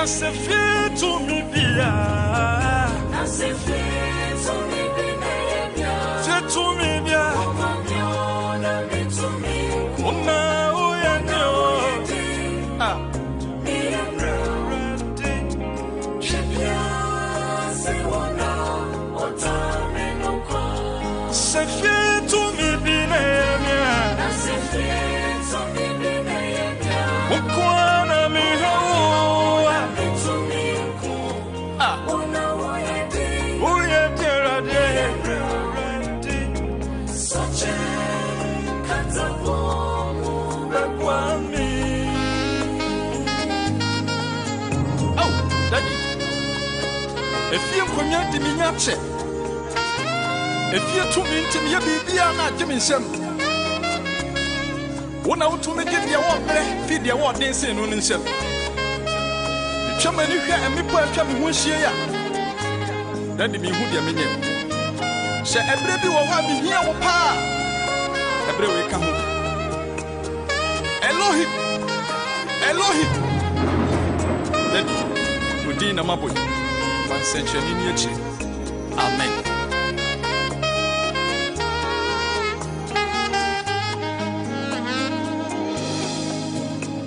se fie to me bia. Na se fie to me bia. Se to me bia. Na me to me. Ona o ya no. Ah. Me ready. Chipia se wona ota me no kwa. Se fie to me bia. Na se fie to me bia. Okwana me ho. If you come here to me, if you took me into me, be not giving some. One out to me, give you one, feed your what they say, no, and some. The chairman, you hear me, poor chairman, who share ya. That me who they mean. Say, every be what I be here, or pa. Every way come home. Elohim, Elohim. Then, within a mabo. Century in your chief. Amen.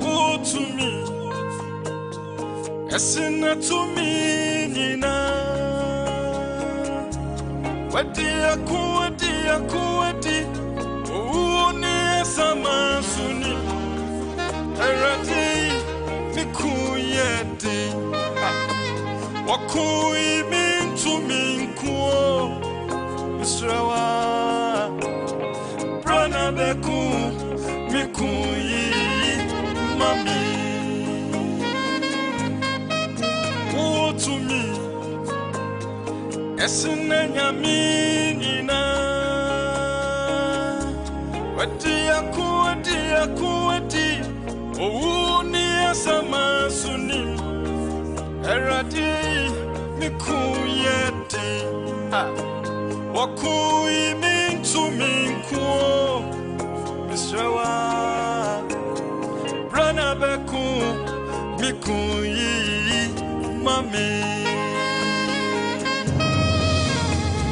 Oh, to me, a sinner to me, Nina. What dear, oh, near some suni. Erati, Mikuyeti. Wakui min to min kuo Israwa Brana beku mikuyi mami O to me Esinenya minina Wadi akuati O ni asama suni Eradi mikuyeti wakui mintu minkuo Misrawa Brana beku mikuyi mami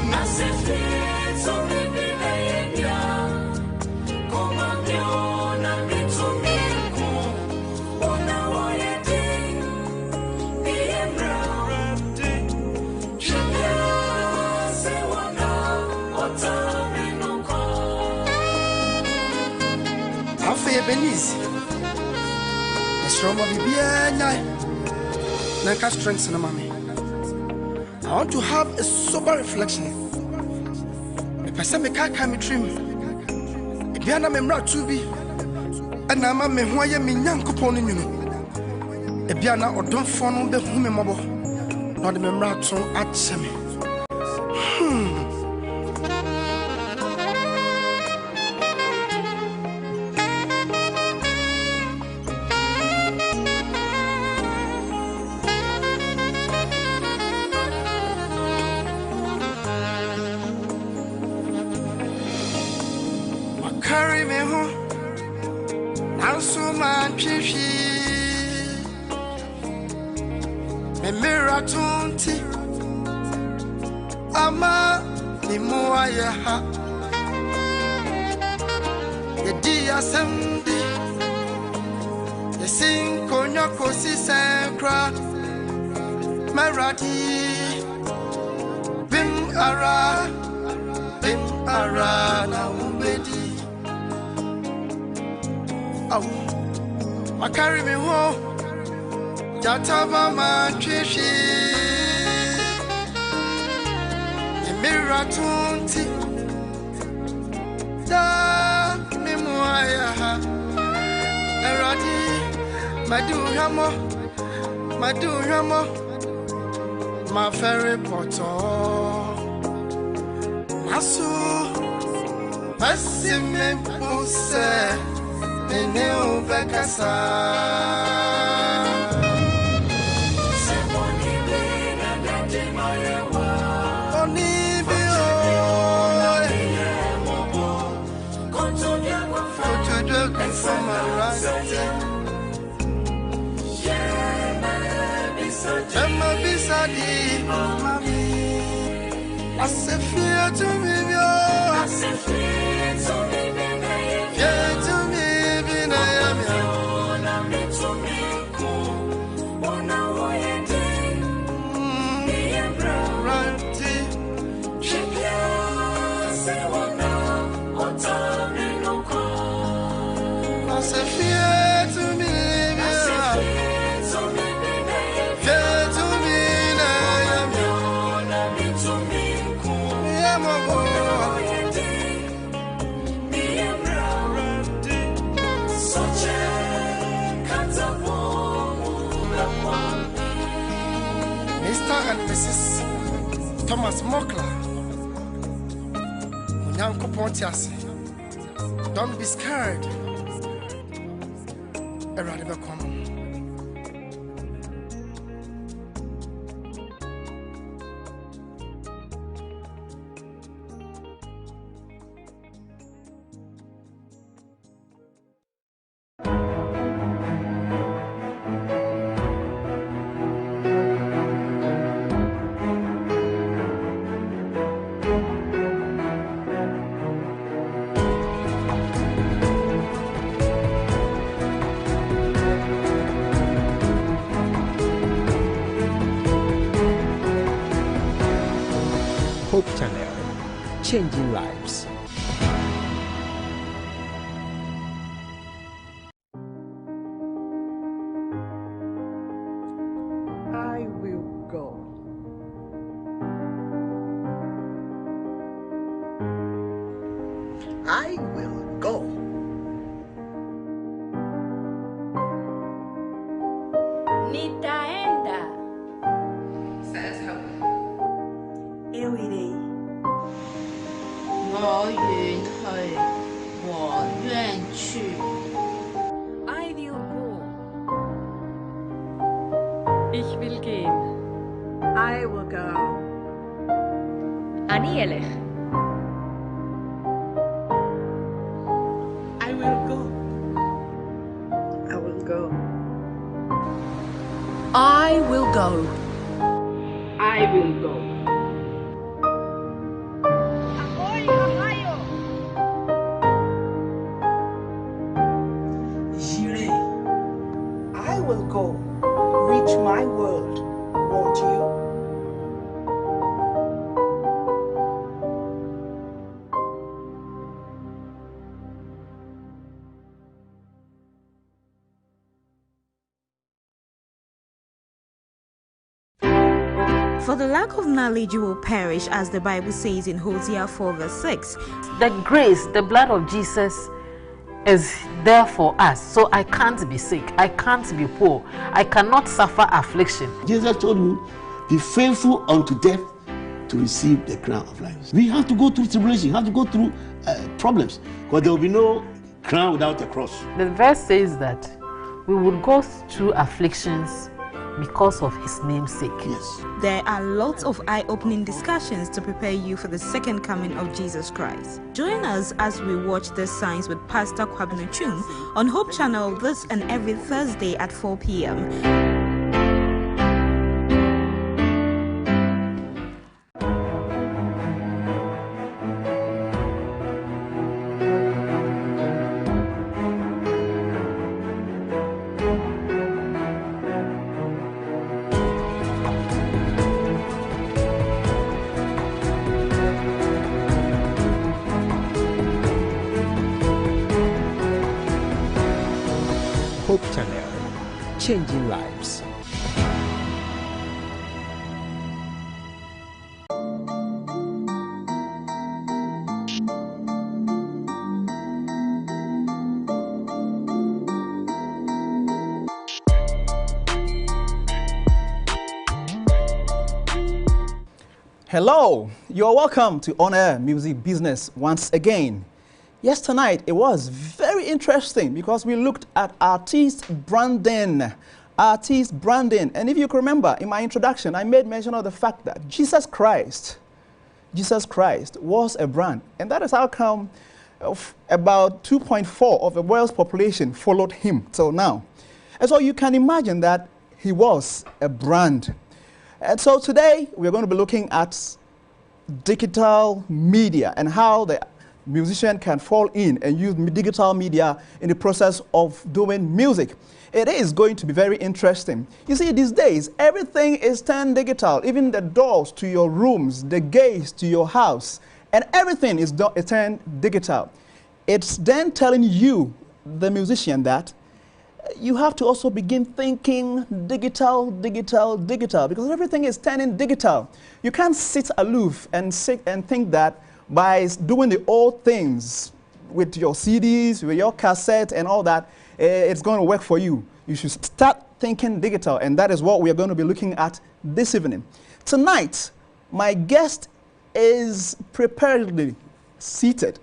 Nasefe to me bia Koma miona mitu minku Ona wayeti Benizi, Esroma Bibia, Nanka strengths and mommy. I want to have a sober reflection. The person me can't come trim. Biana memra to be, and Nama me who I am in young coupon in you. A Biana or don't phone the woman mobile, not the memra to at semi. Carry me home, and so man chichi. Me mirror tunti, ama ni moya ha. Ye dia semdi, ye sing konya kosi senkra. Meradi, bim ara na umbedi. I carry me home, Jatava man chishi, a mirror tunti, da mimuaya, Eradi, Madu Hamo, my fairy poto, Masu, Massime Puse. Eneo Bekasa Seboni bena date mayewa Oni bio Kontonya kwa Kontonya kwa say fear to me, I say fear to me, fear to me, I am to me, Mr. and Mrs. Thomas Mockler, Munyanko Pontiasi, don't be scared. Eradibacom. Hope Channel, changing lives. I will go. I will go. Nitaenda. Eu irei. 我願去和願去。 I will go. Ich will gehen. I will go. אני אלך. I will go. I will go. I will go. I will go. J'irai. I will go. Reach my world, won't you? For the lack of knowledge you will perish, as the Bible says in Hosea 4 verse 6. The grace, the blood of Jesus is there for us. So I can't be sick, I can't be poor, I cannot suffer affliction. Jesus told you, be faithful unto death to receive the crown of life. We have to go through tribulation, have to go through problems, because there will be no crown without a cross. The verse says that we would go through afflictions because of his name's sake. Yes. There are lots of eye-opening discussions to prepare you for the second coming of Jesus Christ. Join us as we watch the signs with Pastor Kwabena Chum on Hope Channel this and every Thursday at 4 p.m. Hope Channel, changing lives. Hello, you're welcome to On Air Music Business once again. Yes, tonight it was very interesting because we looked at artist branding. And if you can remember, in my introduction, I made mention of the fact that Jesus Christ was a brand. And that is how come about 2.4 of the world's population followed him till now. And so you can imagine that he was a brand. And so today we're going to be looking at digital media and how the musician can fall in and use digital media in the process of doing music. It is going to be very interesting. You see, these days, everything is turned digital, even the doors to your rooms, the gates to your house, and everything is turned digital. It's then telling you, the musician, that you have to also begin thinking digital, because everything is turning digital. You can't sit aloof and think that by doing the old things with your CDs, with your cassette and all that, it's going to work for you. You should start thinking digital, and that is what we are going to be looking at this evening. Tonight, my guest is preparedly seated,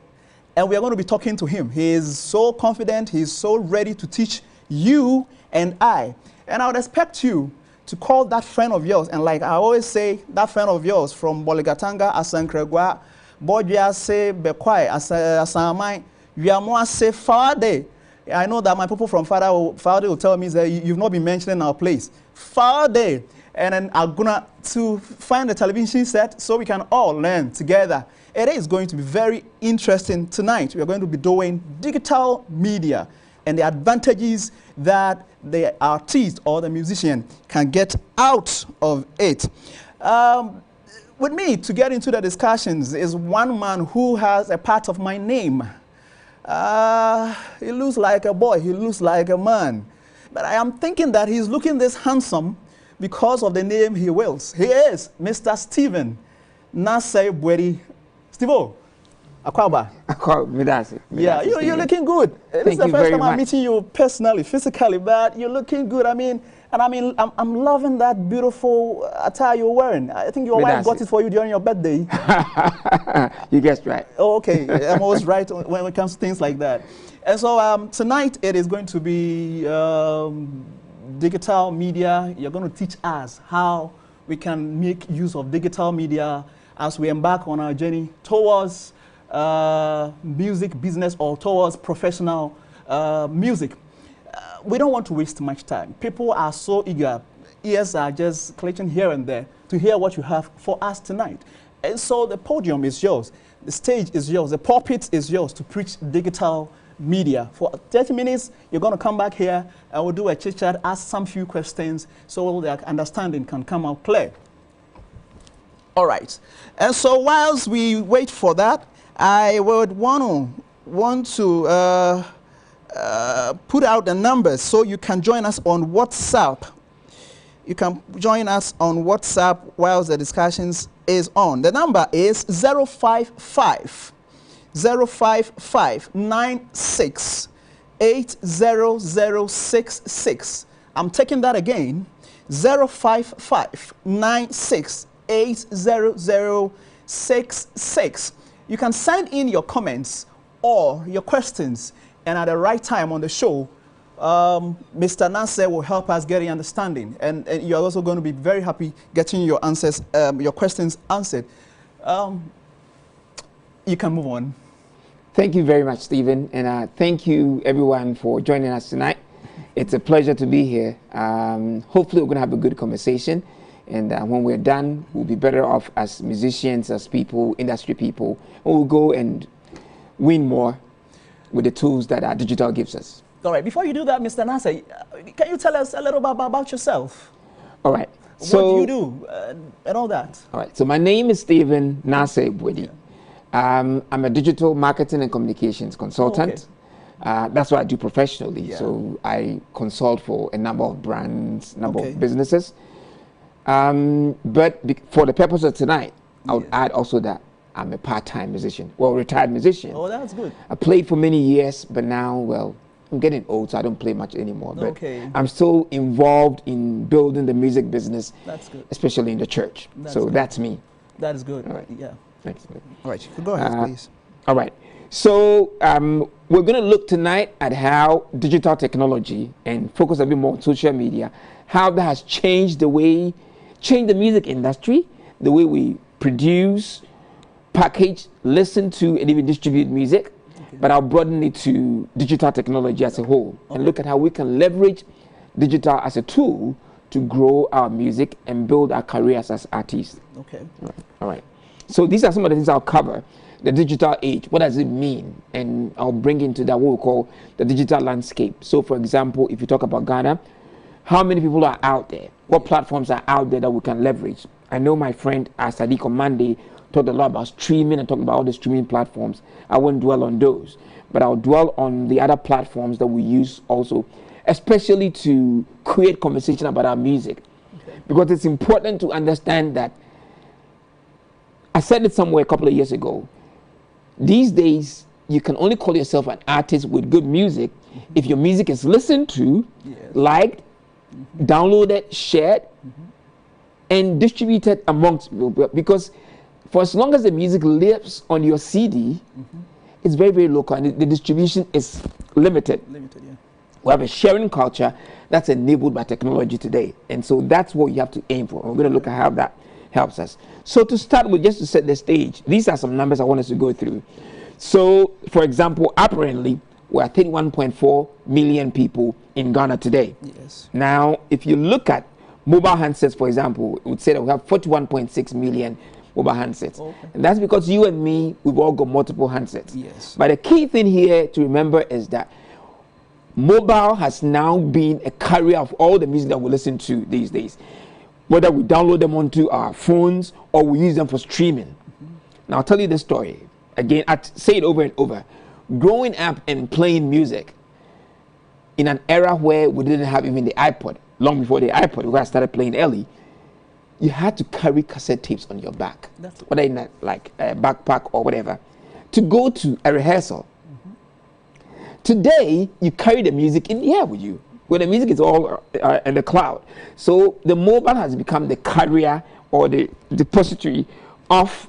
and we are going to be talking to him. He is so confident, he is so ready to teach you and I. And I would expect you to call that friend of yours, and like I always say, that friend of yours from Boligatanga, Asankregwa, Bodja se Bekwai, Asamai, Yamwa se Fade. I know that my people from Fade will tell me that you've not been mentioning our place. Fade. And then I'm gonna to find the television set so we can all learn together. It is going to be very interesting tonight. We are going to be doing digital media and the advantages that the artist or the musician can get out of it. With me to get into the discussions is one man who has a part of my name. He looks like a boy, he looks like a man. But I am thinking that he's looking this handsome because of the name he wields. He is Mr. Stephen Nasser Bweri. Steve-O, Akwaba. Yeah, you're looking good. This is the first time I'm meeting you personally, physically, but you're looking good. I'm loving that beautiful attire you're wearing. I think your wife got it for you during your birthday. You guessed right. Oh, okay. I'm always right when it comes to things like that. And so tonight it is going to be digital media. You're going to teach us how we can make use of digital media as we embark on our journey towards music business or towards professional music. We don't want to waste much time. People are so eager. Ears are just clicking here and there to hear what you have for us tonight. And so the podium is yours. The stage is yours. The pulpit is yours to preach digital media. For 30 minutes, you're going to come back here and we'll do a chit-chat, ask some few questions so that understanding can come out clear. All right. And so whilst we wait for that, I would want to put out the numbers so you can join us on WhatsApp. You can join us on WhatsApp whilst the discussions is on. The number is 055 96 80066. I'm taking that again. 055 96 80066. You can send in your comments or your questions, and at the right time on the show, Mr. Nasser will help us get the understanding. And you're also going to be very happy getting your answers, your questions answered. You can move on. Thank you very much, Stephen. And thank you, everyone, for joining us tonight. It's a pleasure to be here. Hopefully, we're going to have a good conversation. And when we're done, we'll be better off as musicians, as people, industry people. And we'll go and win more with the tools that our digital gives us. All right. Before you do that, Mr. Nasser, can you tell us a little bit about yourself? All right. So, what do you do and all that? All right. So my name is Stephen Nasser Bweri. I'm a digital marketing and communications consultant. Oh, okay. That's what I do professionally. Yeah. So I consult for a number of brands, number of businesses. But for the purpose of tonight, I would add also that I'm a part-time musician, well, retired musician. Oh, that's good. I played for many years, but now, well, I'm getting old, so I don't play much anymore. But I'm still involved in building the music business, that's good, especially in the church. That's me. That is good. All right. Yeah. Thanks. All right. Go ahead, please. All right. So we're going to look tonight at how digital technology and focus a bit more on social media, how that has changed the music industry, the way we produce, package, listen to, and even distribute music. Okay. But I'll broaden it to digital technology as a whole and look at how we can leverage digital as a tool to grow our music and build our careers as artists. Okay. All right. So these are some of the things I'll cover. The digital age, what does it mean? And I'll bring into that what we call the digital landscape. So for example, if you talk about Ghana, how many people are out there? What platforms are out there that we can leverage? I know my friend Sadiq on Monday talked a lot about streaming and talked about all the streaming platforms. I won't dwell on those, but I'll dwell on the other platforms that we use also, especially to create conversation about our music. Because it's important to understand that, I said it somewhere a couple of years ago, these days you can only call yourself an artist with good music if your music is listened to, liked, downloaded, shared, and distributed amongst people. Because for as long as the music lives on your CD, it's very, very local, and the distribution is limited. We have a sharing culture that's enabled by technology today, and so that's what you have to aim for. We're going to look at how that helps us. So to start with, just to set the stage, these are some numbers I want us to go through. So, for example, apparently, we're at 31.4 million people in Ghana today. Yes. Now, if you look at mobile handsets, for example, it would say that we have 41.6 million mobile handsets. Okay. And that's because you and me, we've all got multiple handsets. Yes. But the key thing here to remember is that mobile has now been a carrier of all the music that we listen to these days, whether we download them onto our phones or we use them for streaming. Now, I'll tell you this story. Again, I say it over and over. Growing up and playing music in an era where we didn't have even the iPod, long before the iPod, where I started playing early, you had to carry cassette tapes on your back, whether in a backpack or whatever, to go to a rehearsal. Today, you carry the music in the air with you, where the music is all in the cloud. So the mobile has become the carrier or the depository of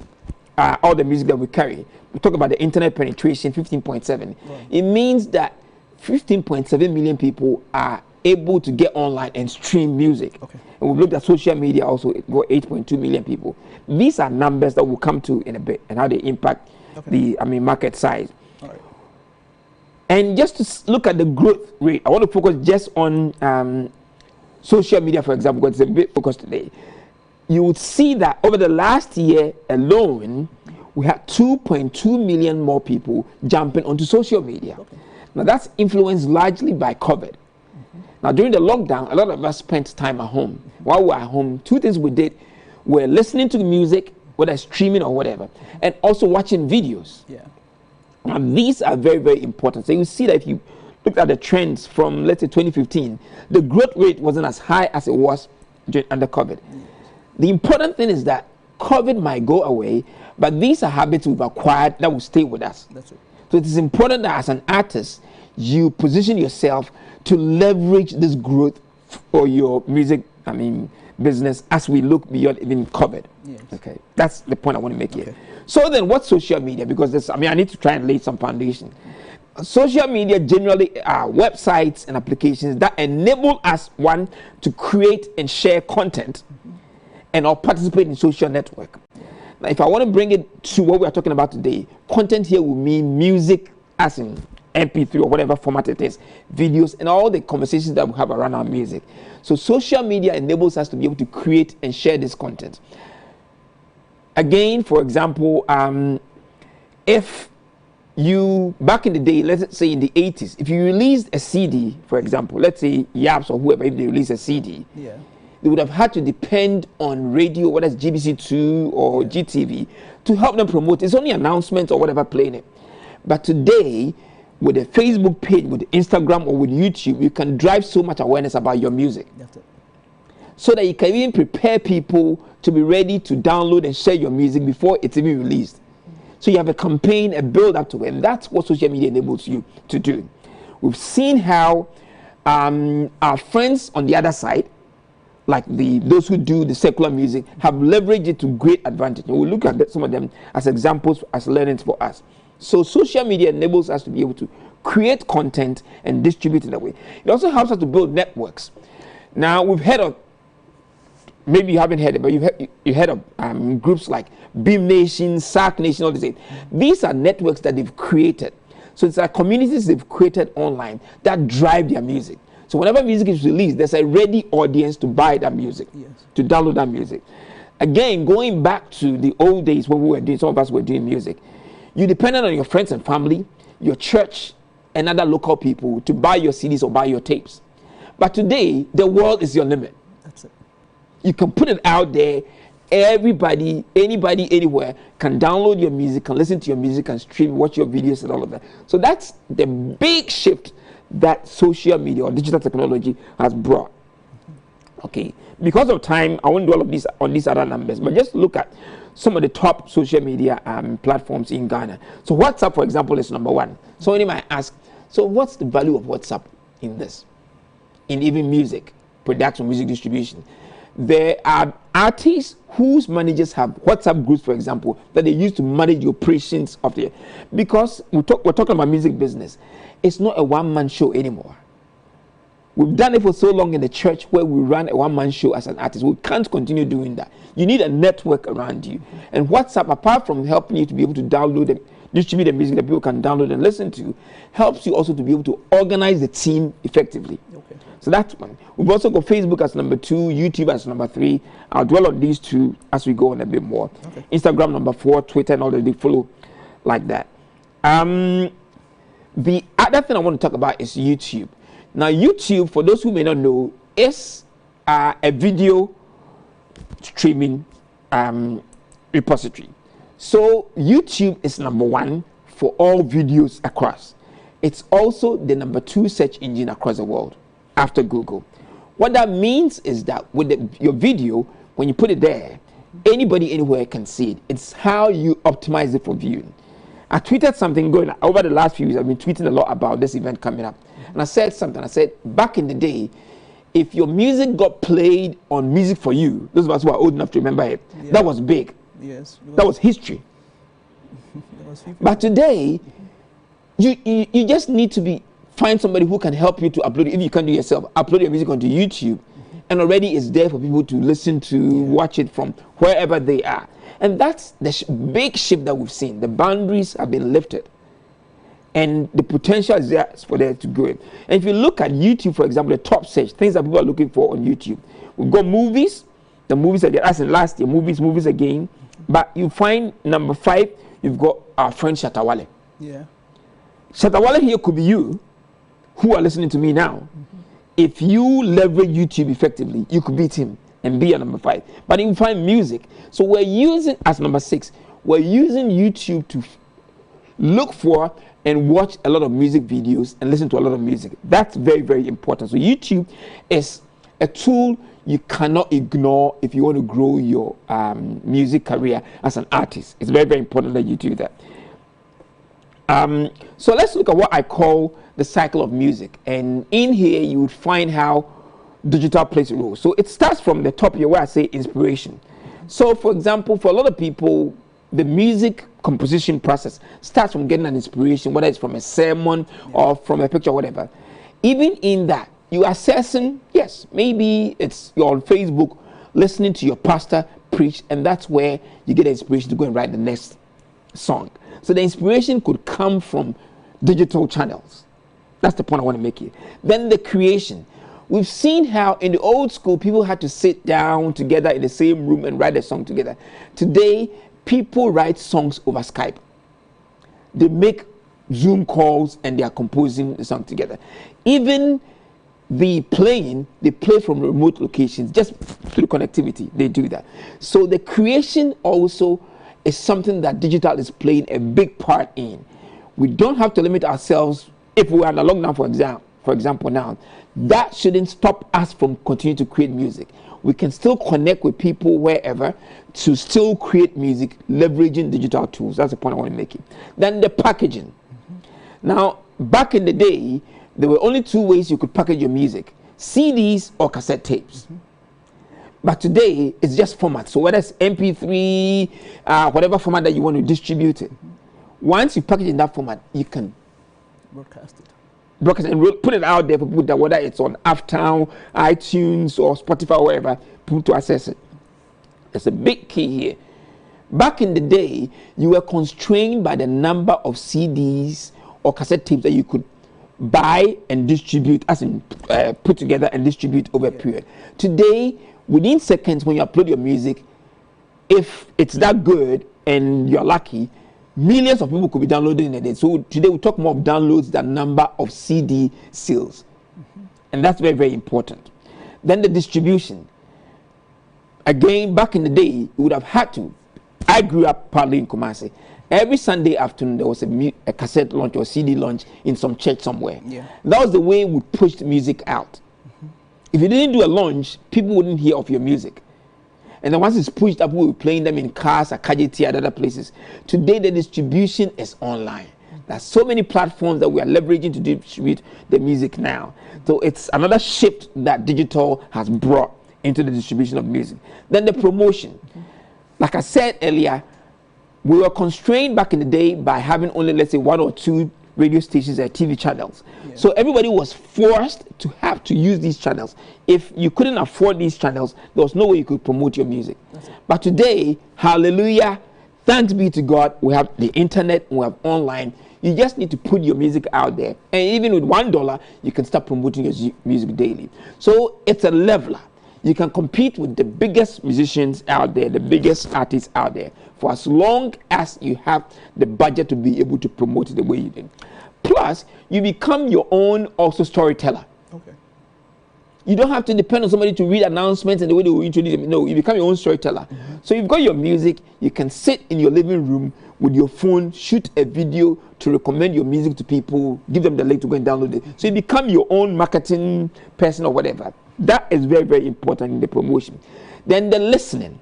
all the music that we carry. We talk about the internet penetration, 15.7. Right. It means that 15.7 million people are able to get online and stream music. Okay. And we've looked at social media also, it got 8.2 million people. These are numbers that we'll come to in a bit and how they impact the market size. Right. And just to look at the growth rate, I want to focus just on social media, for example, because it's a bit focused today. You would see that over the last year alone, we had 2.2 million more people jumping onto social media. Okay. Now that's influenced largely by COVID. Now during the lockdown, a lot of us spent time at home. While we were at home, two things we did were listening to music, whether streaming or whatever, and also watching videos. Yeah. Now these are very, very important. So you see that if you look at the trends from, let's say, 2015, the growth rate wasn't as high as it was under COVID. The important thing is that COVID might go away, but these are habits we've acquired that will stay with us. That's it. So it is important that as an artist, you position yourself to leverage this growth for your music, business as we look beyond even COVID. Yes. Okay, that's the point I want to make here. So then, what's social media? Because this, I need to try and lay some foundation. Social media generally are websites and applications that enable us, one, to create and share content and or participate in social network. Now, if I want to bring it to what we are talking about today, content here will mean music as in MP3 or whatever format it is, videos, and all the conversations that we have around our music. So social media enables us to be able to create and share this content. Again, for example, if you, back in the day, let's say in the 80s, if you released a CD, for example, let's say Yaps or whoever, if they release a CD, they would have had to depend on radio, whether it's GBC2 or GTV, to help them promote. It's only announcements or whatever playing it. But today, with a Facebook page, with Instagram or with YouTube, you can drive so much awareness about your music. That's it. So that you can even prepare people to be ready to download and share your music before it's even released. So you have a campaign, a build up to it, and that's what social media enables you to do. We've seen how our friends on the other side, like those who do the secular music, have leveraged it to great advantage. And we'll look at some of them as examples, as learnings for us. So social media enables us to be able to create content and distribute it that way. It also helps us to build networks. Now, we've heard of, maybe you haven't heard it, but you've heard of groups like Beam Nation, SAC Nation, all these. These are networks that they've created. So it's like communities they've created online that drive their music. So whenever music is released, there's a ready audience to buy that music, to download that music. Again, going back to the old days when we were doing, some of us were doing music, you depended on your friends and family, your church, and other local people to buy your CDs or buy your tapes. But today, the world is your limit. That's it. You can put it out there. Everybody, anybody, anywhere can download your music, can listen to your music, and stream, watch your videos and all of that. So that's the big shift that social media or digital technology has brought. Okay, because of time, I won't do all of this on these other numbers, but just look at some of the top social media platforms in Ghana. So WhatsApp, for example, is number one. So you might ask, so what's the value of WhatsApp in this? In even music, production, music distribution. There are artists whose managers have WhatsApp groups, for example, that they use to manage the operations of the... Because we're talking about music business. It's not a one-man show anymore. We've done it for so long in the church where we run a one-man show as an artist. We can't continue doing that. You need a network around you. And WhatsApp, apart from helping you to be able to download and distribute the music that people can download and listen to, helps you also to be able to organize the team effectively. Okay. So that's one. We've also got Facebook as number 2, YouTube as number 3. I'll dwell on these two as we go on a bit more. Okay. Instagram number 4, Twitter and all that, they follow like that. The other thing I want to talk about is YouTube. Now, YouTube, for those who may not know, is a video streaming repository. So YouTube is number 1 for all videos across. It's also the number 2 search engine across the world after Google. What that means is that with your video, when you put it there, anybody anywhere can see it. It's how you optimize it for viewing. I tweeted something going over the last few years. I've been tweeting a lot about this event coming up. And I said something. I said, back in the day, if your music got played on Music for You, those of us who are old enough to remember it, that was big. Yes. That was history. But today, you just need to find somebody who can help you to upload it. If you can't do it yourself, upload your music onto YouTube. And already it's there for people to listen to, watch it from wherever they are. And that's the big shift that we've seen. The boundaries have been lifted. And the potential is there for there to grow. And if you look at YouTube, for example, the top search, things that people are looking for on YouTube. We've got movies. The movies are there. As in last year, movies again. But you find number 5, you've got our friend Shatta Wale. Yeah. Shatta Wale here could be you, who are listening to me now. If you leverage YouTube effectively, you could beat him and be a number 5. But you find music. So we're using, as number 6, we're using YouTube to look for and watch a lot of music videos and listen to a lot of music. That's very, very important. So YouTube is a tool you cannot ignore if you want to grow your music career as an artist. It's very, very important that you do that. So let's look at what I call the cycle of music. And in here, you would find how digital plays a role. So it starts from the top here where I say inspiration. So for example, for a lot of people, the music composition process starts from getting an inspiration, whether it's from a sermon or from a picture or whatever. Even in that, you are assessing, yes, maybe you're on Facebook listening to your pastor preach, and that's where you get the inspiration to go and write the next song. So the inspiration could come from digital channels. That's the point I want to make here. Then the creation. We've seen how in the old school, people had to sit down together in the same room and write a song together. Today, people write songs over Skype. They make Zoom calls and they are composing the song together. Even they play from remote locations, just through connectivity, they do that. So the creation also is something that digital is playing a big part in. We don't have to limit ourselves. If we are in a lockdown, for example now, that shouldn't stop us from continuing to create music. We can still connect with people wherever to still create music, leveraging digital tools. That's the point I want to make. Then the packaging. Now, back in the day, there were only 2 ways you could package your music: CDs or cassette tapes. But today, it's just format. So whether it's MP3, whatever format that you want to distribute it, once you package in that format, you can broadcast it. And put it out there for people, that whether it's on Uptown, iTunes, or Spotify, or wherever, people to access it. There's a big key here. Back in the day, you were constrained by the number of CDs or cassette tapes that you could buy and distribute, as in put together and distribute over a period. Today, within seconds, when you upload your music, if it's that good and you're lucky, millions of people could be downloading in a day. So today we talk more of downloads than number of CD sales. And that's very, very important. Then the distribution. Again, back in the day, you would have had to. I grew up partly in Kumasi. Every Sunday afternoon, there was a cassette launch or CD launch in some church somewhere. Yeah. That was the way we pushed music out. If you didn't do a launch, people wouldn't hear of your music. And then once it's pushed up, we were playing them in cars, Akajiti, and other places. Today, the distribution is online. There's so many platforms that we are leveraging to distribute the music now. So it's another shift that digital has brought into the distribution of music. Then the promotion. Like I said earlier, we were constrained back in the day by having only, let's say, 1 or 2 radio stations and TV channels. Yeah. So everybody was forced to have to use these channels. If you couldn't afford these channels, there was no way you could promote your music. But today, hallelujah, thanks be to God, we have the internet, we have online. You just need to put your music out there. And even with $1, you can start promoting your music daily. So it's a leveler. You can compete with the biggest musicians out there, the biggest artists out there, for as long as you have the budget to be able to promote it the way you did. Plus, you become your own also storyteller. Okay. You don't have to depend on somebody to read announcements and the way they will introduce them. No, you become your own storyteller. So you've got your music, you can sit in your living room with your phone, shoot a video to recommend your music to people, give them the link to go and download it. So you become your own marketing person or whatever. That is very, very important in the promotion. Then the listening.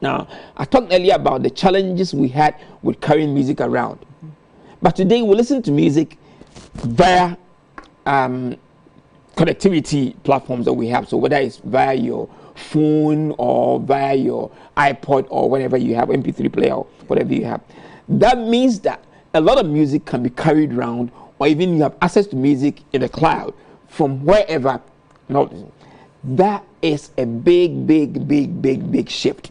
Now, I talked earlier about the challenges we had with carrying music around. But today we listen to music via connectivity platforms that we have. So whether it's via your phone or via your iPod or whatever you have, MP3 player or whatever you have. That means that a lot of music can be carried around, or even you have access to music in the cloud from wherever. No, that is a big shift.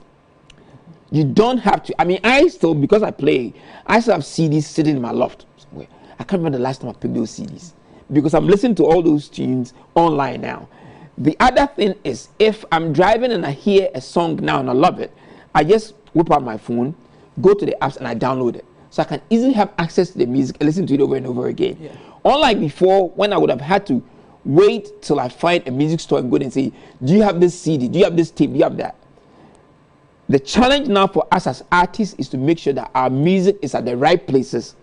You don't have to. I mean, I still, because I play, I still have CDs sitting in my loft somewhere. I can't remember the last time I picked those CDs because I'm listening to all those tunes online now. The other thing is, if I'm driving and I hear a song now and I love it, I just whip out my phone, go to the apps and I download it. So I can easily have access to the music and listen to it over and over again. Yeah. Unlike before, when I would have had to wait till I find a music store and go and say, do you have this CD? Do you have this tape? Do you have that? The challenge now for us as artists is to make sure that our music is at the right places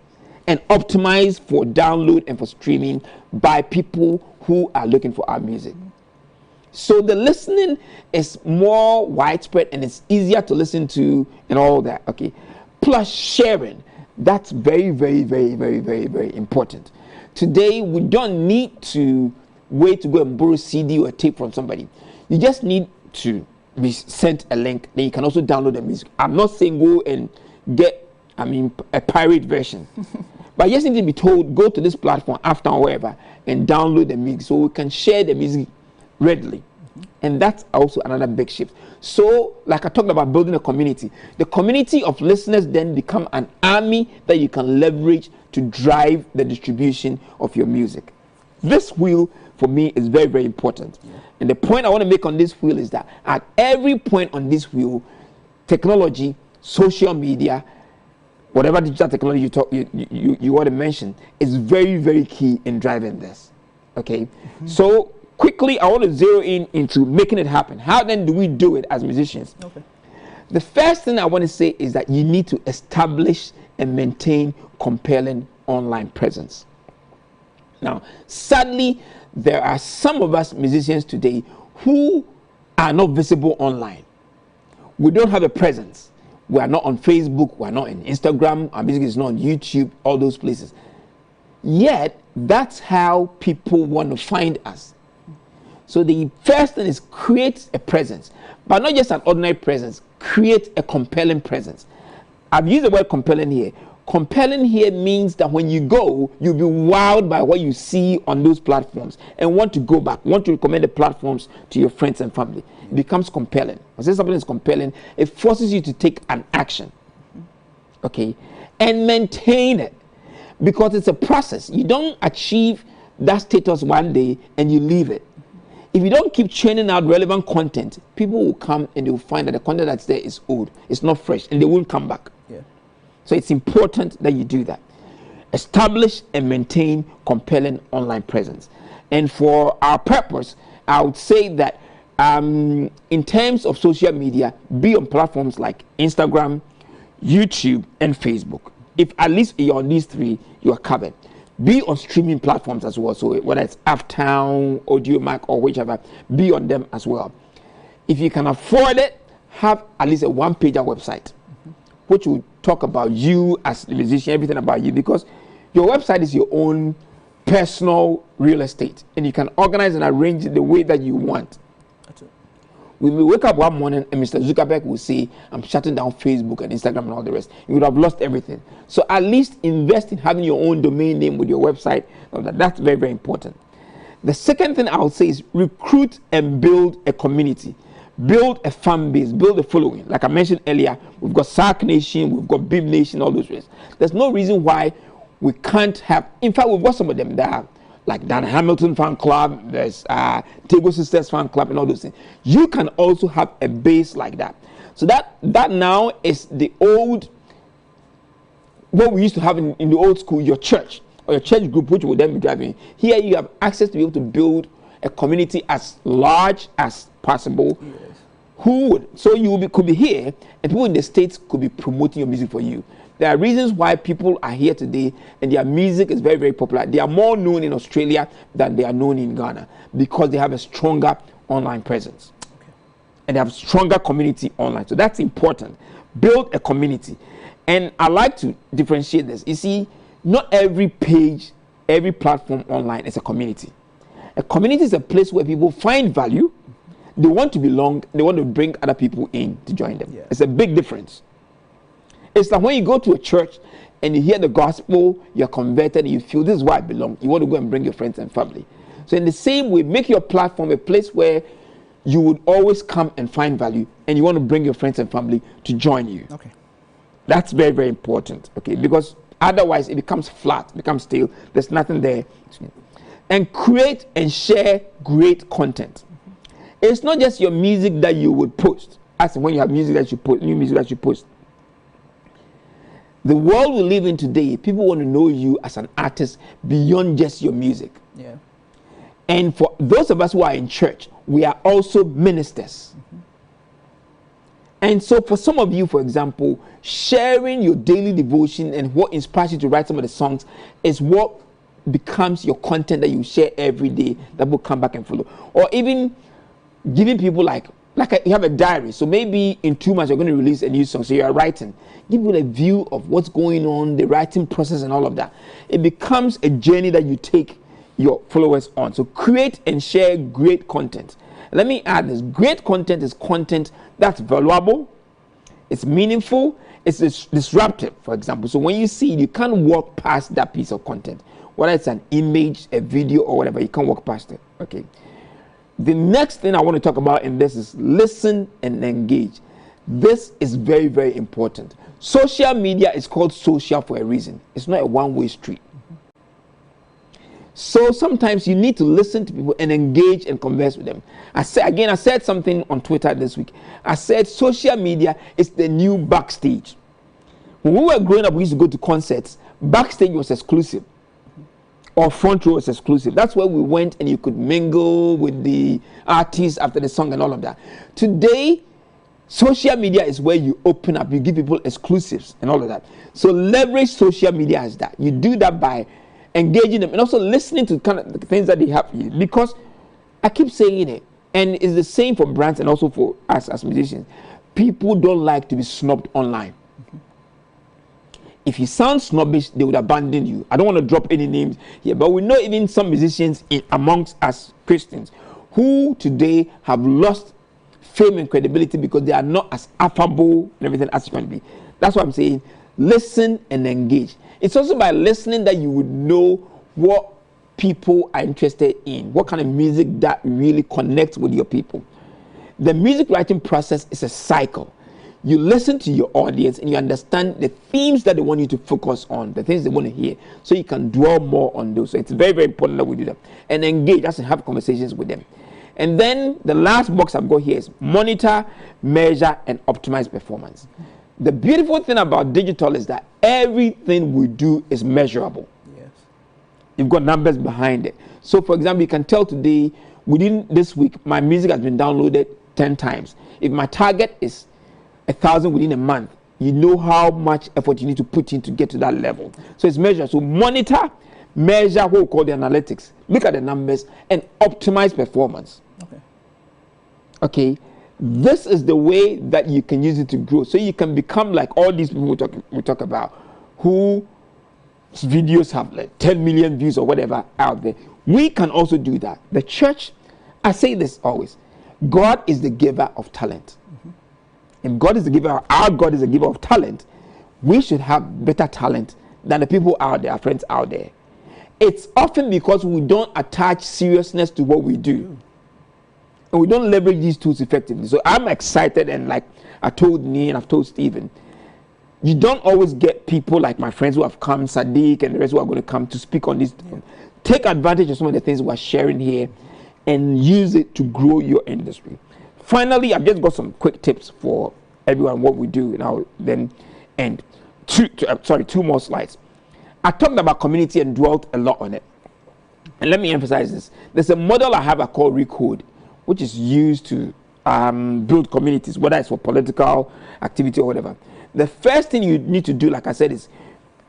and optimized for download and for streaming by people who are looking for our music. So the listening is more widespread and it's easier to listen to and all that, okay? Plus sharing, that's very important. Today, we don't need to wait to go and borrow CD or a tape from somebody. You just need to be sent a link, then you can also download the music. I'm not saying go and get, a pirate version. But you just need to be told, go to this platform after or wherever and download the music so we can share the music readily. And that's also another big shift. So, like I talked about building a community, the community of listeners then become an army that you can leverage to drive the distribution of your music. This wheel, for me, is very important. Yeah. And the point I want to make on this wheel is that at every point on this wheel, technology, social media, whatever digital technology you want to mention, is very key in driving this. Okay? So, quickly, I want to zero in into making it happen. How then do we do it as musicians? Okay. The first thing I want to say is that you need to establish and maintain compelling online presence. Now, sadly, there are some of us musicians today who are not visible online. We don't have a presence. We are not on Facebook. We are not on Instagram. Our music is not on YouTube, all those places. Yet, that's how people want to find us. So the first thing is create a presence, but not just an ordinary presence, create a compelling presence. I've used the word compelling here. Compelling here means that when you go, you'll be wowed by what you see on those platforms and want to go back, want to recommend the platforms to your friends and family. It becomes compelling. When something is compelling, it forces you to take an action. Okay? And maintain it. Because it's a process. You don't achieve that status one day and you leave it. If you don't keep churning out relevant content, people will come and they will find that the content that's there is old, it's not fresh, and they won't come back. Yeah. So it's important that you do that. Establish and maintain compelling online presence. And for our purpose, I would say that in terms of social media, be on platforms like Instagram, YouTube, and Facebook. If at least you're on these three, you are covered. Be on streaming platforms as well. So whether it's Uptown, AudioMac, or whichever, be on them as well. If you can afford it, have at least a one-pager website, which will talk about you as a musician, everything about you, because your website is your own personal real estate, and you can organize and arrange it the way that you want. We may wake up one morning and Mr. Zuckerberg will say, I'm shutting down Facebook and Instagram and all the rest. You would have lost everything. So at least invest in having your own domain name with your website. That's very, very important. The second thing I would say is recruit and build a community. Build a fan base, build a following. Like I mentioned earlier, we've got SARC Nation, we've got BIM Nation, all those ways. There's no reason why we can't have, in fact, we've got some of them that are like Dan Hamilton fan club, there's Tego Sisters fan club, and all those things. You can also have a base like that. So that now is the old, what we used to have in the old school, your church or your church group, which would then be driving. Here you have access to be able to build a community as large as possible. Yes. So you could be here, and people in the States could be promoting your music for you. There are reasons why people are here today and their music is very, very popular. They are more known in Australia than they are known in Ghana because they have a stronger online presence. Okay. And they have a stronger community online. So that's important. Build a community. And I like to differentiate this. You see, not every page, every platform online is a community. A community is a place where people find value, they want to belong, they want to bring other people in to join them. Yeah. It's a big difference. It's like when you go to a church and you hear the gospel, you're converted, and you feel this is where I belong. You want to go and bring your friends and family. So in the same way, make your platform a place where you would always come and find value, and you want to bring your friends and family to join you. Okay. That's very, very important. Okay, because otherwise it becomes flat, becomes stale. There's nothing there. And create and share great content. It's not just your music that you would post. As when you have music that you post, new music that you post. The world we live in today, people want to know you as an artist beyond just your music. Yeah. And for those of us who are in church, we are also ministers. Mm-hmm. And so for some of you, for example, sharing your daily devotion and what inspires you to write some of the songs is what becomes your content that you share every day that will come back and follow. Or even giving people you have a diary, so maybe in 2 months you're going to release a new song, so you are writing. Give people a view of what's going on, the writing process and all of that. It becomes a journey that you take your followers on. So create and share great content. Let me add this. Great content is content that's valuable, it's meaningful, it's disruptive, for example. So when you see it, you can't walk past that piece of content. Whether it's an image, a video, or whatever, you can't walk past it. Okay. The next thing I want to talk about in this is listen and engage. This is very, very important. Social media is called social for a reason. It's not a one-way street. So sometimes you need to listen to people and engage and converse with them. I said something on Twitter this week. I said social media is the new backstage. When we were growing up, we used to go to concerts. Backstage was exclusive. Or front row was exclusive. That's where we went and you could mingle with the artists after the song and all of that. Today, social media is where you open up, you give people exclusives and all of that. So leverage social media as that. You do that by engaging them and also listening to kind of the things that they have for you. Because I keep saying it, and it's the same for brands and also for us as musicians. People don't like to be snubbed online. If you sound snobbish, they would abandon you. I don't want to drop any names here, but we know even some musicians amongst us Christians who today have lost fame and credibility because they are not as affable and everything as you can be. That's why I'm saying listen and engage. It's also by listening that you would know what people are interested in, what kind of music that really connects with your people. The music writing process is a cycle. You listen to your audience and you understand the themes that they want you to focus on, the things they want to hear, so you can dwell more on those. So it's very, very important that we do that. And engage, as in have conversations with them. And then the last box I've got here is monitor, measure, and optimize performance. The beautiful thing about digital is that everything we do is measurable. Yes. You've got numbers behind it. So, for example, you can tell today, within this week, my music has been downloaded 10 times. If my target is 1,000 within a month, you know how much effort you need to put in to get to that level. So it's measured. So monitor, measure what we call the analytics, look at the numbers, and optimize performance. Okay. This is the way that you can use it to grow. So you can become like all these people we talk about, whose videos have like 10 million views or whatever out there. We can also do that. The church, I say this always, God is the giver of talent. If God is the giver, our God is the giver of talent, we should have better talent than the people out there, our friends out there. It's often because we don't attach seriousness to what we do. And we don't leverage these tools effectively. So I'm excited, and like I told Nee and I've told Stephen, you don't always get people like my friends who have come, Sadiq and the rest who are going to come to speak on this. Take advantage of some of the things we're sharing here and use it to grow your industry. Finally, I've just got some quick tips for everyone what we do, and I'll then end. Two more slides. I talked about community and dwelt a lot on it. And let me emphasize this. There's a model I have called Recode, which is used to build communities, whether it's for political activity or whatever. The first thing you need to do, like I said, is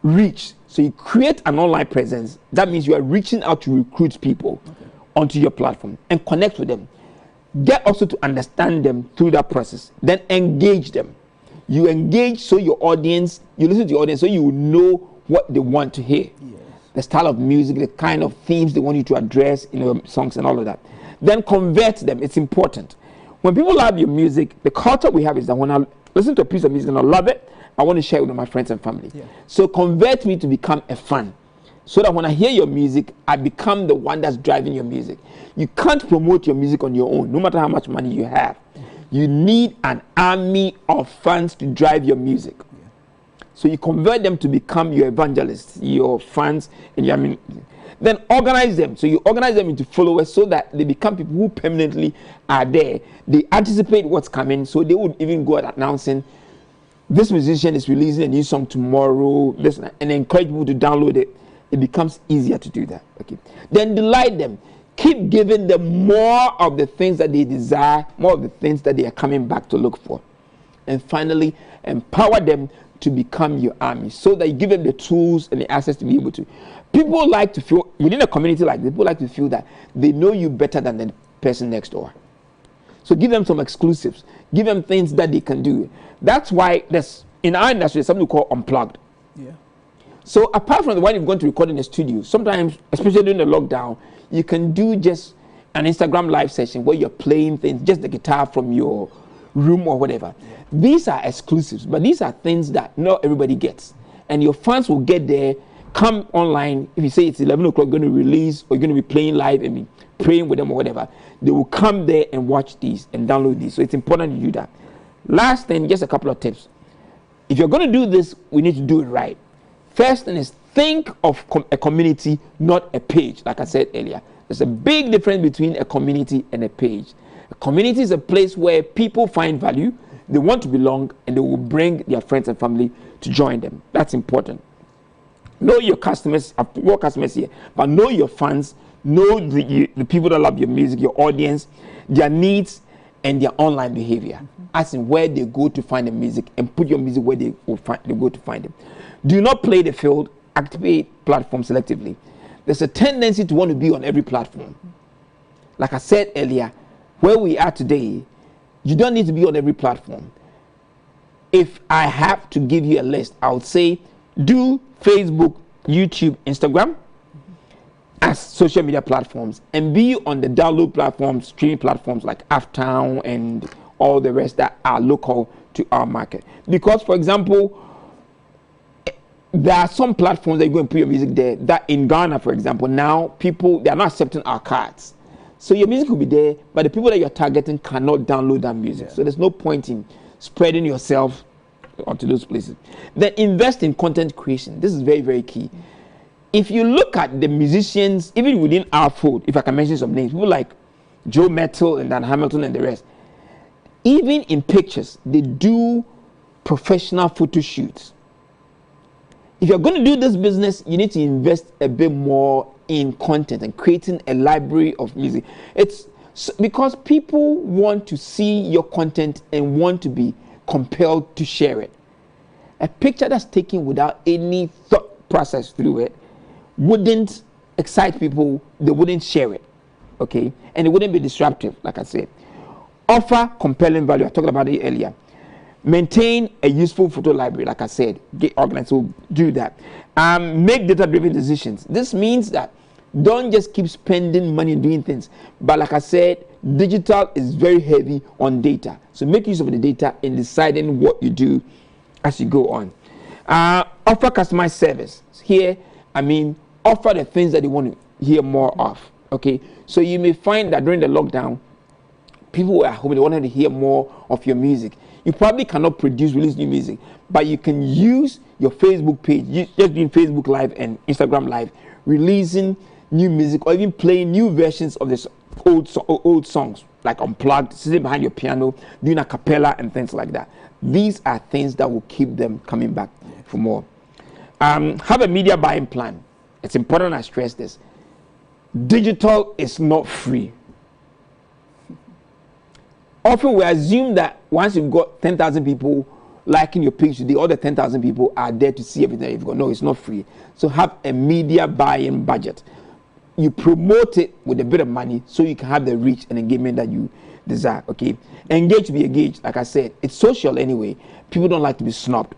reach. So you create an online presence. That means you are reaching out to recruit people onto your platform and connect with them. Get also to understand them through that process. Then engage them. You engage so your audience, you listen to your audience so you will know what they want to hear. Yes. The style of music, the kind of themes they want you to address in your songs and all of that. Then convert them. It's important. When people love your music, the culture we have is that when I listen to a piece of music and I love it, I want to share it with my friends and family. Yeah. So convert me to become a fan. So that when I hear your music, I become the one that's driving your music. You can't promote your music on your own, no matter how much money you have. You need an army of fans to drive your music. So you convert them to become your evangelists, your fans, and then organize them. So you organize them into followers so that they become people who permanently are there. They anticipate what's coming, so they would even go out announcing, this musician is releasing a new song tomorrow, and encourage people to download it. It becomes easier to do that. Okay. Then delight them. Keep giving them more of the things that they desire, more of the things that they are coming back to look for. And finally, empower them to become your army so that you give them the tools and the access to be able to. People like to feel, within a community like this, people like to feel that they know you better than the person next door. So give them some exclusives. Give them things that they can do. That's why there's, in our industry, there's something we call unplugged. Yeah. So apart from the one you've gone to record in a studio, sometimes, especially during the lockdown, you can do just an Instagram live session where you're playing things, just the guitar from your room or whatever. Yeah. These are exclusives, but these are things that not everybody gets. And your fans will get there, come online. If you say it's 11 o'clock, going to release, or you're going to be playing live and be praying with them or whatever, they will come there and watch these and download these. So it's important to do that. Last thing, just a couple of tips. If you're going to do this, we need to do it right. First thing is think of a community, not a page, like I said earlier. There's a big difference between a community and a page. A community is a place where people find value, they want to belong, and they will bring their friends and family to join them. That's important. Know your customers, I've got customers here, but know your fans, know the people that love your music, your audience, their needs, and their online behavior. As in where they go to find the music, and put your music where they go to find it. Do not play the field, activate platforms selectively. There's a tendency to want to be on every platform. Like I said earlier, where we are today, you don't need to be on every platform. If I have to give you a list, I would say do Facebook, YouTube, Instagram as social media platforms, and be on the download platforms, streaming platforms like Aftown and all the rest that are local to our market. Because, for example, there are some platforms that you go and put your music there that in Ghana, for example, now people, they are not accepting our cards. So your music will be there, but the people that you're targeting cannot download that music. Yeah. So there's no point in spreading yourself onto those places. Then invest in content creation. This is very, very key. If you look at the musicians, even within our fold, if I can mention some names, people like Joe Metal and Dan Hamilton and the rest. Even in pictures, they do professional photo shoots. If you're going to do this business, you need to invest a bit more in content and creating a library of music. It's because people want to see your content and want to be compelled to share it. A picture that's taken without any thought process through it wouldn't excite people. They wouldn't share it, okay? And it wouldn't be disruptive, like I said. Offer compelling value. I talked about it earlier. Maintain a useful photo library, like I said. Get organized, so do that. Make data-driven decisions. This means that don't just keep spending money doing things. But like I said, digital is very heavy on data. So make use of the data in deciding what you do as you go on. Offer customized service. Here, I mean, offer the things that you want to hear more of. Okay, so you may find that during the lockdown, people were at home, they wanted to hear more of your music. You probably cannot release new music, but you can use your Facebook page, just doing Facebook Live and Instagram Live, releasing new music or even playing new versions of this old songs, like unplugged, sitting behind your piano, doing a cappella and things like that. These are things that will keep them coming back for more. Have a media buying plan. It's important I stress this. Digital is not free. Often we assume that once you've got 10,000 people liking your page, the other 10,000 people are there to see everything you've got. No, it's not free. So have a media buying budget. You promote it with a bit of money so you can have the reach and engagement that you desire. Okay, engage to be engaged. Like I said, it's social anyway. People don't like to be snubbed.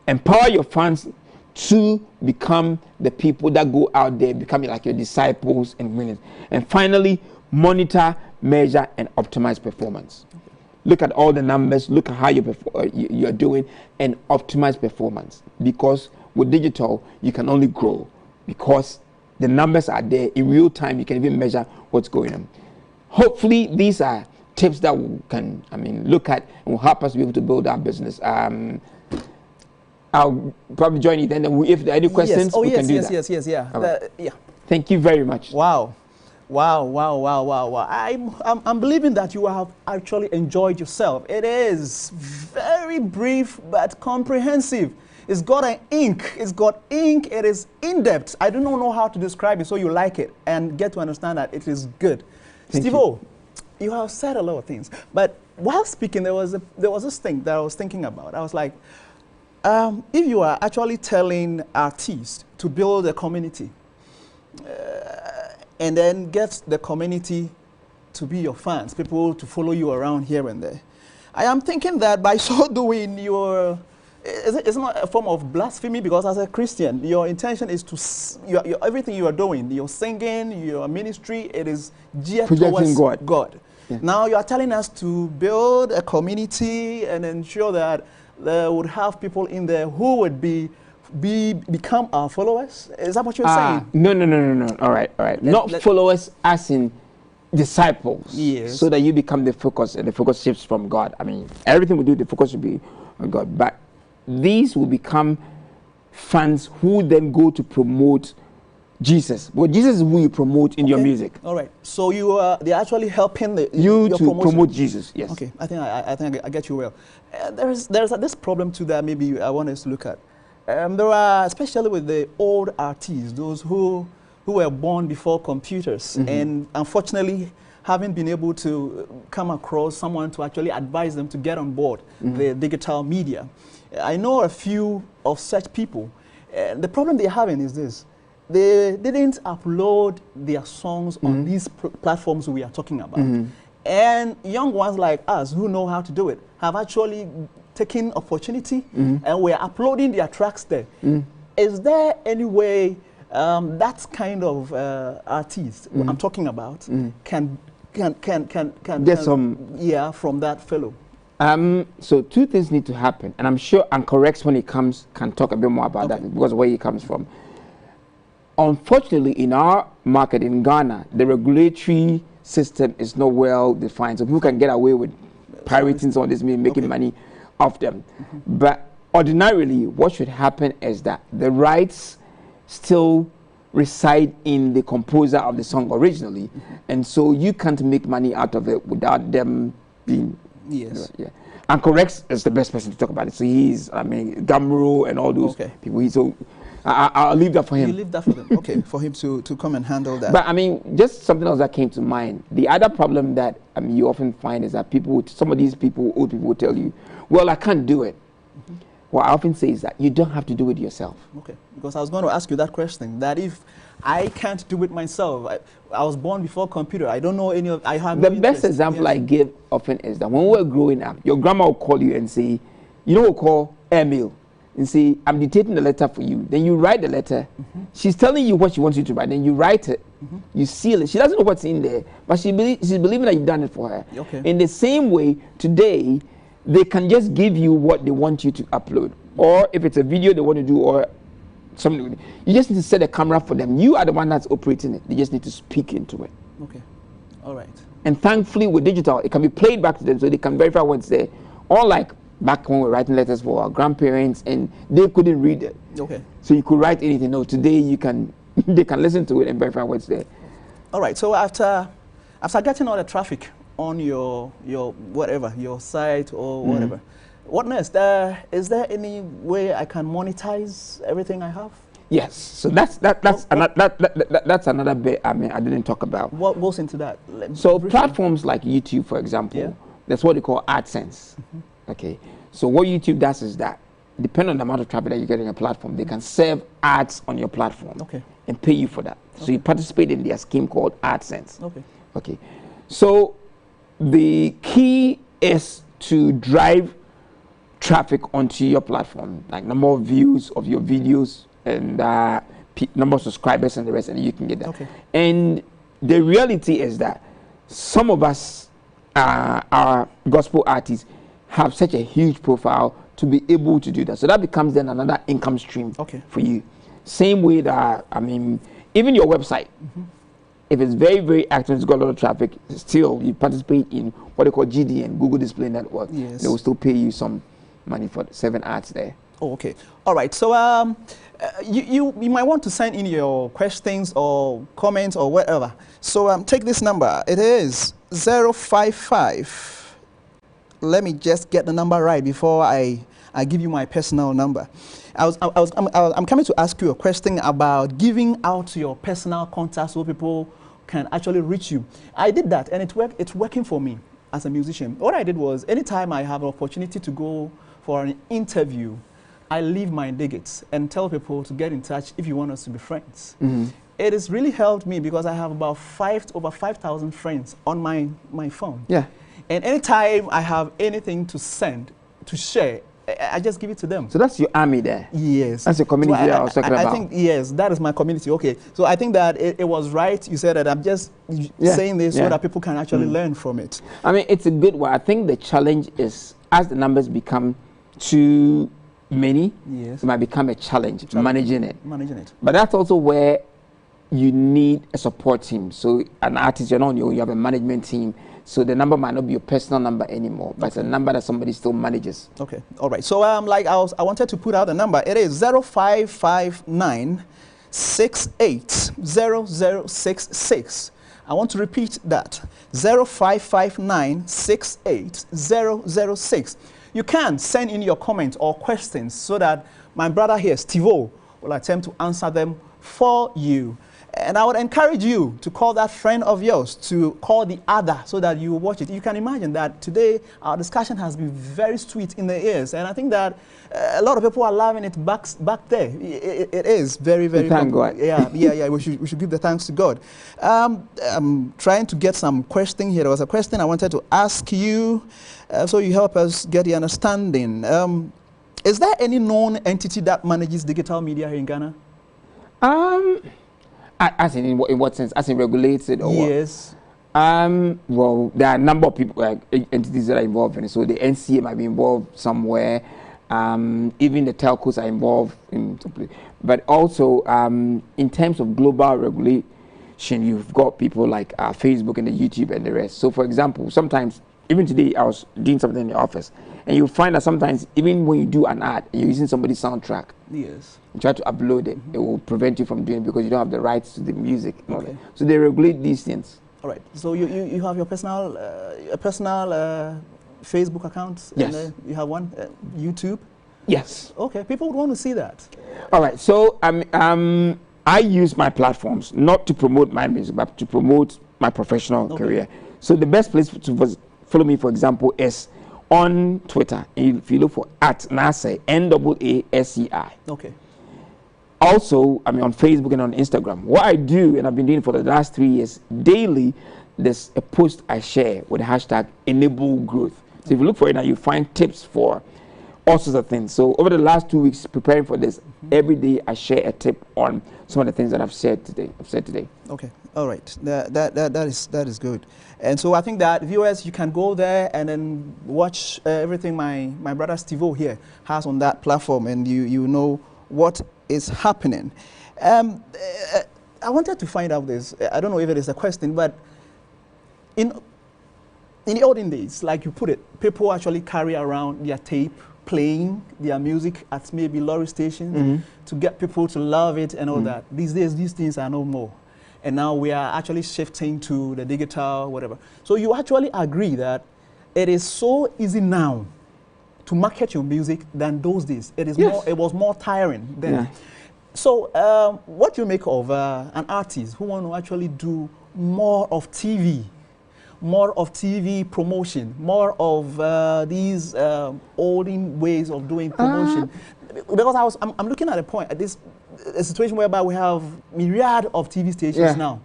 Empower your fans to become the people that go out there, becoming like your disciples and winners. And finally, monitor, measure, and optimize performance. Look at all the numbers, look at how you're doing, and optimize performance. Because with digital, you can only grow because the numbers are there in real time. You can even measure what's going on. Hopefully, these are tips that we can, look at and will help us be able to build our business. I'll probably join you then. If there are any questions, we can do that. Yes. Right. Yeah. Thank you very much. Wow. I'm believing that you have actually enjoyed yourself. It is very brief but comprehensive. It's got an ink. It's got ink. It is in-depth. I do not know how to describe it, so you like it and get to understand that it is good. Steve-O, you have said a lot of things. But while speaking, there was this thing that I was thinking about. I was like, if you are actually telling artists to build a community, and then get the community to be your fans, people to follow you around here and there. I am thinking that by so doing, it's not a form of blasphemy, because as a Christian, your intention is to, everything you are doing, your singing, your ministry, it is geared towards God. Yeah. Now you are telling us to build a community and ensure that there would have people in there who would become our followers? Is that what you're saying? No. All right. Not followers as in disciples. Yes. So that you become the focus, and the focus shifts from God. Everything we do, the focus will be on God. But these will become fans who then go to promote Jesus. Well, Jesus is who you promote in your music. All right. So they're actually helping you to promote Jesus. Yes. Okay. I think I get you well. There's this problem too that maybe I want us to look at. There are, especially with the old artists, those who were born before computers, and unfortunately haven't been able to come across someone to actually advise them to get on board the digital media. I know a few of such people. The problem they're having is this. They didn't upload their songs on these platforms we are talking about. And young ones like us who know how to do it have actually taking opportunity and we're uploading their tracks there. Is there any way that kind of artist I'm talking about can get some from that fellow? So two things need to happen, and I'm sure Anchorex, when he comes, can talk a bit more about that, because of where he comes from. Unfortunately, in our market in Ghana, the regulatory system is not well defined, so people can get away with pirating some of this, making money off them. But ordinarily, what should happen is that the rights still reside in the composer of the song originally, and so you can't make money out of it without them being. Yes. Yeah. And Correx is the best person to talk about it. So he's, I mean, Gamro and all those people. So I'll leave that for him. You leave that for them. Okay, for him to come and handle that. But I mean, just something else that came to mind. The other problem that you often find is that some of these people, old people, will tell you, "Well, I can't do it." What I often say is that you don't have to do it yourself. Okay, because I was going to ask you that question, that if I can't do it myself, I was born before computer, I don't know any of, I have The no best interest. example I give often is that when we were growing up, your grandma will call you and say, you know what we call airmail, and say, I'm dictating the letter for you. Then you write the letter. She's telling you what she wants you to write, then you write it, you seal it. She doesn't know what's in there, but she's believing that you've done it for her. Okay. In the same way, today, they can just give you what they want you to upload. Or if it's a video they want to do, or something, you just need to set a camera for them. You are the one that's operating it. They just need to speak into it. Okay, all right. And thankfully with digital, it can be played back to them so they can verify what's there. Unlike back when we were writing letters for our grandparents and they couldn't read it. Okay. So you could write anything. No, today you can, they can listen to it and verify what's there. All right, so after getting all the traffic on your whatever, your site or whatever, what next? Is there any way I can monetize everything I have? Yes. So that's another bit. I mean, I didn't talk about. What goes into that? So platforms like YouTube, for example, that's what they call AdSense. Okay. So what YouTube does is that, depending on the amount of traffic that you get on your platform, they can serve ads on your platform. Okay. And pay you for that. So you participate in their scheme called AdSense. Okay. Okay. So the key is to drive traffic onto your platform, like number of views of your videos and number of subscribers and the rest, and you can get that. Okay. And the reality is that some of us, our gospel artists, have such a huge profile to be able to do that. So that becomes then another income stream for you. Same way that, I mean, even your website, if it's very, very active, it's got a lot of traffic, still you participate in what they call GDN, Google Display Network. Yes. They will still pay you some money for 7 ads there. Oh, okay. All right. So you might want to send in your questions or comments or whatever. So take this number. It is 055. Let me just get the number right before I give you my personal number. I'm coming to ask you a question about giving out your personal contacts so people can actually reach you. I did that and it's working for me as a musician. What I did was, anytime I have an opportunity to go for an interview, I leave my digits and tell people to get in touch if you want us to be friends. It has really helped me because I have about over 5,000 friends on my phone. Yeah. And anytime I have anything to send, to share, I just give it to them. So that's your army there? Yes. That's your community that I was talking about? I think, yes, that is my community. Okay. So I think that it was right. You said that I'm just saying this so that people can actually learn from it. I mean, it's a good one. I think the challenge is, as the numbers become too many, it might become a challenge managing it. But that's also where you need a support team. So an artist, you're not on your own, you have a management team. So the number might not be your personal number anymore, but it's a number that somebody still manages. Okay, all right. So like I wanted to put out a number. It is 0559 680066. I want to repeat that. 0559 680066. You can send in your comments or questions so that my brother here, Steve-O, will attempt to answer them for you. And I would encourage you to call that friend of yours, to call the other so that you watch it. You can imagine that today our discussion has been very sweet in the ears. And I think that a lot of people are loving it back there. It is very, very good. Thank God. Yeah. We should give the thanks to God. I'm trying to get some question here. There was a question I wanted to ask you, so you help us get the understanding. Is there any known entity that manages digital media here in Ghana? As in what sense? As in regulated or yes. What? Well, there are a number of people, entities that are involved in it. So the NCA might be involved somewhere. Even the telcos are involved in. But also, in terms of global regulation, you've got people like Facebook and the YouTube and the rest. So, for example, sometimes even today I was doing something in the office, and you find that sometimes even when you do an ad, and you're using somebody's soundtrack. Yes. You try to upload it, it will prevent you from doing it because you don't have the rights to the music. Okay. So they regulate these things. All right. So you have your personal Facebook account? Yes. And, you have one? YouTube? Yes. Okay. People would want to see that. All right. So I use my platforms not to promote my music, but to promote my professional career. So the best place to follow me, for example, is on Twitter. If you look for @Naasei, NAASEI. Okay. Also, on Facebook and on Instagram. What I do, and I've been doing for the last 3 years, daily, there's a post I share with the hashtag enable growth. So if you look for it now, you find tips for all sorts of things. So over the last 2 weeks preparing for this, every day I share a tip on some of the things that I've said today. Okay, all right, that is good. And so I think that viewers, you can go there and then watch everything my brother Steve-O here has on that platform, and you know what is happening. I wanted to find out this. I don't know if it is a question, but in the olden days, like you put it, people actually carry around their tape, playing their music at maybe lorry stations to get people to love it and all that. These days, these things are no more. And now we are actually shifting to the digital, whatever. So you actually agree that it is so easy now to market your music than those days. It is more. It was more tiring then. Yeah. So what do you make of an artist who want to actually do more of TV? More of TV promotion, more of these olden ways of doing promotion. Because I'm looking at a situation whereby we have myriad of TV stations now,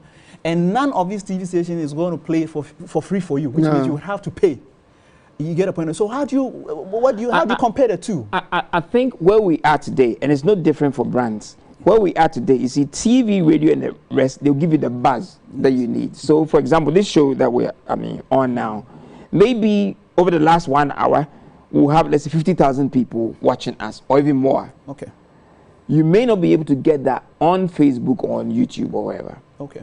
and none of these TV stations is going to play for free for you, which means you have to pay. You get a point. So how do you compare the two? I think where we are today, and it's no different for brands. Where we are today, you see, TV, radio, and the rest, they'll give you the buzz that you need. So, for example, this show that we're on now, maybe over the last 1 hour, we'll have, let's say, 50,000 people watching us, or even more. Okay. You may not be able to get that on Facebook or on YouTube or wherever. Okay.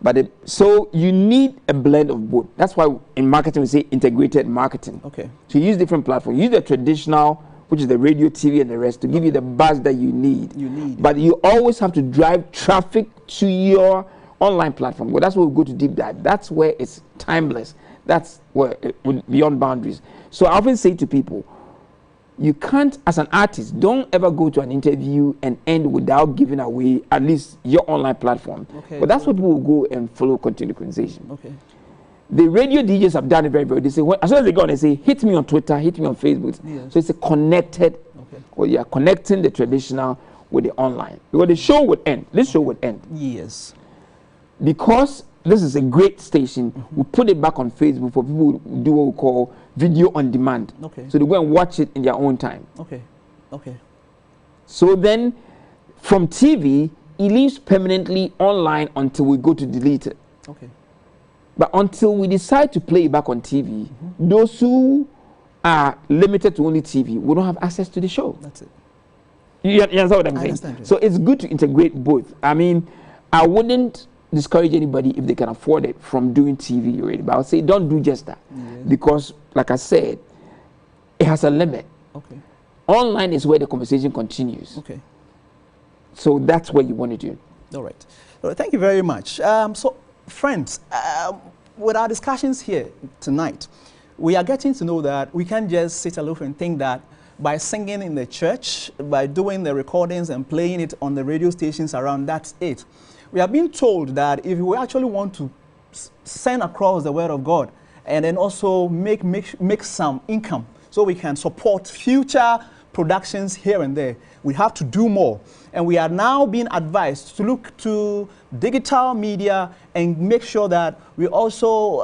But so you need a blend of both. That's why in marketing we say integrated marketing. Okay. So you use different platforms. Use the traditional, which is the radio, TV, and the rest, to give you the buzz that you need. But you always have to drive traffic to your online platform. Well, that's where we go to deep dive. That's where it's timeless. That's where beyond boundaries. So I often say to people, you can't, as an artist, don't ever go to an interview and end without giving away at least your online platform. Okay, but that's where people will go and follow continued conversation. Okay. The radio DJs have done it very, very. They say, as soon as they go on, they say, hit me on Twitter, hit me on Facebook. Yes. So it's a connected, or you are connecting the traditional with the online. Because the show would end. This show would end. Yes. Because this is a great station, we put it back on Facebook for people who do what we call video on demand. Okay. So they go and watch it in their own time. Okay. Okay. So then, from TV, it lives permanently online until we go to delete it. Okay. But until we decide to play it back on TV, those who are limited to only TV will not have access to the show. That's it. You understand what I'm saying? Understand. So it's good to integrate both. I mean, I wouldn't discourage anybody if they can afford it from doing TV already. But I would say don't do just that. Because, like I said, it has a limit. Okay. Online is where the conversation continues. Okay. So that's what you want to do. All right. Thank you very much. So, friends, with our discussions here tonight, we are getting to know that we can't just sit aloof and think that by singing in the church, by doing the recordings and playing it on the radio stations around, that's it. We have been told that if we actually want to send across the word of God and then also make some income so we can support future productions here and there, we have to do more. And we are now being advised to look to digital media and make sure that we also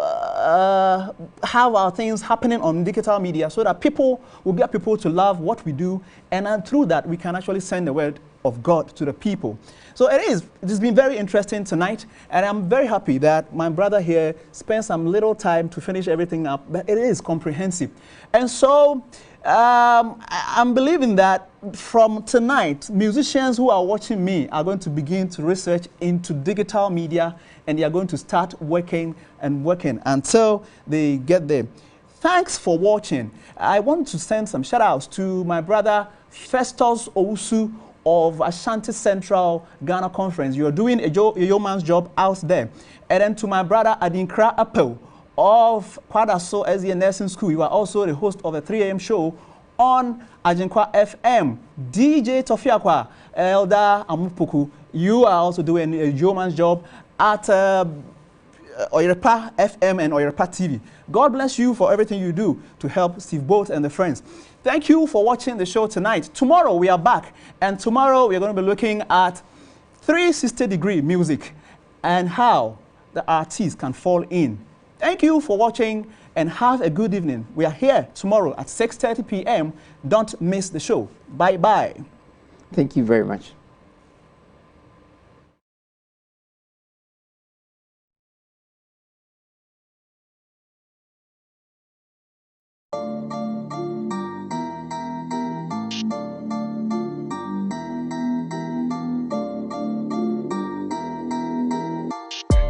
have our things happening on digital media so that people will get people to love what we do. And then through that, we can actually send the word of God to the people. So it's been very interesting tonight, and I'm very happy that my brother here spent some little time to finish everything up, but it is comprehensive. And so I'm believing that from tonight, musicians who are watching me are going to begin to research into digital media, and they are going to start working until they get there. Thanks for watching. I want to send some shout outs to my brother Festus Owusu of Ashanti Central Ghana Conference. You're doing a yeoman's job out there. And then to my brother Adinkra Apple of Kwadaso SDA Nursing School. You are also the host of the 3 a.m. show on Ajinkwa FM. DJ Tofiakwa Elder Amupuku, you are also doing a yeoman's job at Oyerepa FM and Oyerepa TV. God bless you for everything you do to help Steve Bolt and the friends. Thank you for watching the show tonight. Tomorrow we are back, and tomorrow we are going to be looking at 360-degree music and how the artists can fall in. Thank you for watching and have a good evening. We are here tomorrow at 6:30 p.m. Don't miss the show. Bye-bye. Thank you very much.